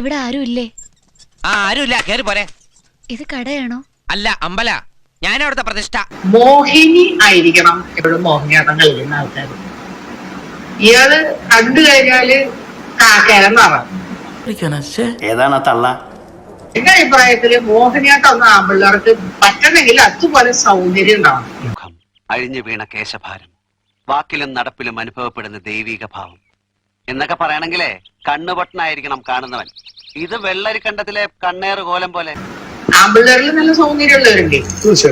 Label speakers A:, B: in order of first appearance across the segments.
A: ഇവിടെ ആരും ഇല്ലേ?
B: ആരുമില്ല, കേറി പോരെ.
A: ഇത് കടയാണോ?
B: അല്ല, അമ്പല. ഞാൻ അവിടുത്തെ പ്രതിഷ്ഠ.
C: മോഹിനി ആയിരിക്കണം എപ്പോഴും മോഹിനിയാട്ടം കളിക്കുന്ന ആൾക്കാർ. ഇയാള് കണ്ടു കഴിഞ്ഞാല് കാക്കേലെന്നാണ്
D: ഏതാണ് ആ തള്ള.
C: എന്റെ അഭിപ്രായത്തില് മോഹിനിയാട്ടം ഒന്നും ആമ്പിള്ളേർക്ക് പറ്റണമെങ്കിൽ അതുപോലെ സൗന്ദര്യം ഉണ്ടാവണം.
E: മുഖം അഴിഞ്ഞു വീണ കേശഭാരം, വാക്കിലും നടപ്പിലും അനുഭവപ്പെടുന്ന ദൈവിക ഭാവം എന്നൊക്കെ പറയണെങ്കിലേ കണ്ണുപൊട്ടനായിരിക്കണം കാണുന്നവൻ. ഇത് വെള്ളരിക്കണ്ടത്തിലെ കണ്ണേറ് കോലം പോലെ.
C: ആമ്പിള്ളേരിൽ നല്ല സൗന്ദര്യമുള്ളവരുണ്ട്,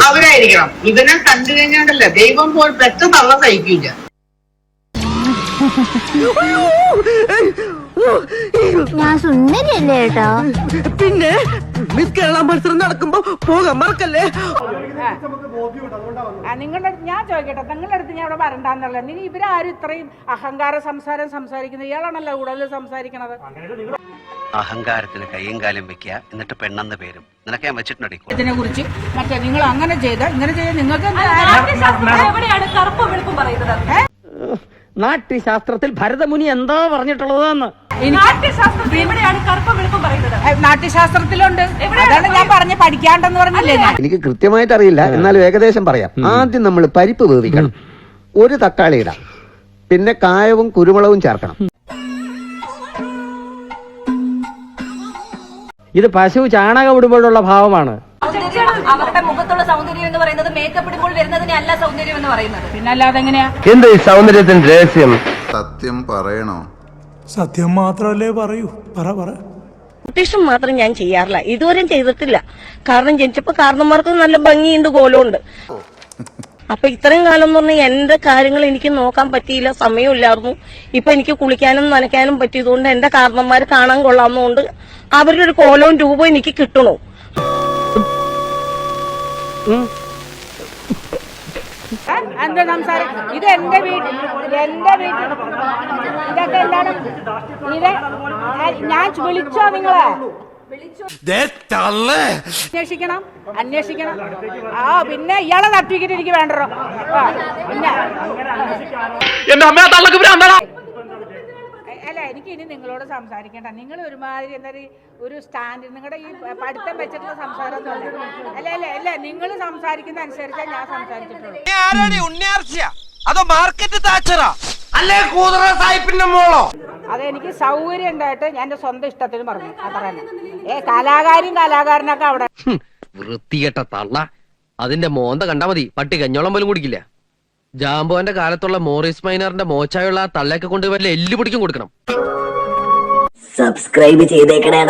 C: അവരായിരിക്കണം. ഇവനെ കണ്ടു കഴിഞ്ഞാണ്ടല്ല ദൈവം പോൽ പെറ്റ തള്ള സഹിക്കില്ല.
F: ഞാൻ സുന്ദരിയല്ലേ കേട്ടോ.
G: പിന്നെ കേരള മത്സരം നടക്കുമ്പോ പോകാൻ മറക്കല്ലേ.
H: നിങ്ങളുടെ അടുത്ത് ഞാൻ ചോദിക്കട്ടെ, നിങ്ങളുടെ അടുത്ത് ഞാൻ ഇവിടെ വരണ്ടെന്നല്ല. നിങ്ങൾ ഇവരാരും ഇത്രയും അഹങ്കാര സംസാരിക്കുന്നത്? ഇയാളാണല്ലോ കൂടുതൽ സംസാരിക്കണത്.
E: അഹങ്കാരത്തിന് കയ്യും കാലും വെക്കുക, എന്നിട്ട് പെണ്ണെന്ന് പേരും നിനക്ക് ഞാൻ വെച്ചിട്ടുണ്ടോ
H: ഇതിനെ കുറിച്ച് മറ്റേ നിങ്ങൾ അങ്ങനെ ചെയ്ത ഇങ്ങനെ ചെയ്ത നിങ്ങൾക്ക്
G: നാട്യശാസ്ത്രത്തിൽ ഭരതമുനി എന്താ പറഞ്ഞിട്ടുള്ളതെന്ന്
H: നാട്യശാസ്ത്രത്തിലുണ്ട്. അതാണ് ഞാൻ പറഞ്ഞ പഠിക്കാണ്ടെന്ന് പറഞ്ഞില്ലേ ഞാൻ.
I: എനിക്ക് കൃത്യമായിട്ട് അറിയില്ല, എന്നാലും ഏകദേശം പറയാം. ആദ്യം നമ്മൾ പരിപ്പ് വേവിക്കണം, ഒരു തക്കാളി ഇടാം, പിന്നെ കായവും കുരുമുളകും ചേർക്കണം.
G: ഇത് പശു ചാണകം ഇടുമ്പോഴുള്ള ഭാവമാണ്.
J: അവരുടെ മുഖത്തുള്ള സൗന്ദര്യം എന്ന് പറയുന്നത് മേക്കപ്പ് ഇടുമ്പോൾ വരുന്നതിനെ അല്ല സൗന്ദര്യം എന്ന് പറയുന്നത്.
H: പിന്നെ അല്ലാതെ എങ്ങനെയാ?
D: എന്താ ഈ സൗന്ദര്യത്തിന്റെ രഹസ്യം?
K: സത്യം പറയണോ?
L: സത്യം മാത്രമല്ലേ പറയൂ. പറ.
F: ബ്യൂട്ടീഷ്യൻ മാത്രം ഞാൻ ചെയ്യാറില്ല, ഇതുവരെയും ചെയ്തിട്ടില്ല. കാരണം ജനിച്ചപ്പോ കാരണന്മാർക്ക് നല്ല ഭംഗിയുണ്ട്, കോലമുണ്ട്. അപ്പൊ ഇത്രയും കാലം എന്ന് പറഞ്ഞാൽ എന്റെ കാര്യങ്ങൾ എനിക്ക് നോക്കാൻ പറ്റിയില്ല, സമയമില്ലായിരുന്നു. ഇപ്പൊ എനിക്ക് കുളിക്കാനും നനയ്ക്കാനും പറ്റിയതുകൊണ്ട് എന്റെ കാരണന്മാർ കാണാൻ കൊള്ളാവുന്നതുകൊണ്ട് അവരുടെ ഒരു കോലവും രൂപവും എനിക്ക് കിട്ടണു.
H: എന്താ സംസാരം? ഇത് എന്റെ വീട്ടിൽ ഇതൊക്കെ എന്താണ്? ഇത് ഞാൻ വിളിച്ചോ നിങ്ങളെ? അന്വേഷിക്കണം. പിന്നെ ഇയാളെ സർട്ടിഫിക്കറ്റ് എനിക്ക് വേണ്ടോ? അല്ല, എനിക്ക് ഇനി നിങ്ങളോട് സംസാരിക്കണ്ട. നിങ്ങൾ ഒരുമാതിരി എന്താ ഒരു സ്റ്റാൻഡ്, നിങ്ങളുടെ ഈ പഠിത്തം വെച്ചിട്ടുള്ള സംസാരം അല്ല. നിങ്ങൾ സംസാരിക്കുന്ന അനുസരിച്ചാണ് ഞാൻ സംസാരിച്ചിട്ടുള്ളൂ. അതെനിക്ക് സൗകര്യം ഉണ്ടായിട്ട് ഞാൻ എന്റെ സ്വന്തം ഇഷ്ടത്തിന് പറഞ്ഞു, അത്ര തന്നെ. കലാകാരനൊക്കെ അവിടെ
B: വൃത്തികെട്ട തള്ള. അതിന്റെ മോന്ത കണ്ടാ മതി, പട്ടി കഞ്ഞോളം പോലും കുടിക്കില്ല. ജാമ്പോന്റെ കാലത്തുള്ള മോറിസ് മൈനറിന്റെ മോച്ചായുള്ള ആ തള്ളയൊക്കെ കൊണ്ട് വല്ല എല്ല് പിടിക്കും കൊടുക്കണം.
F: സബ്സ്ക്രൈബ് ചെയ്തേക്കണേ.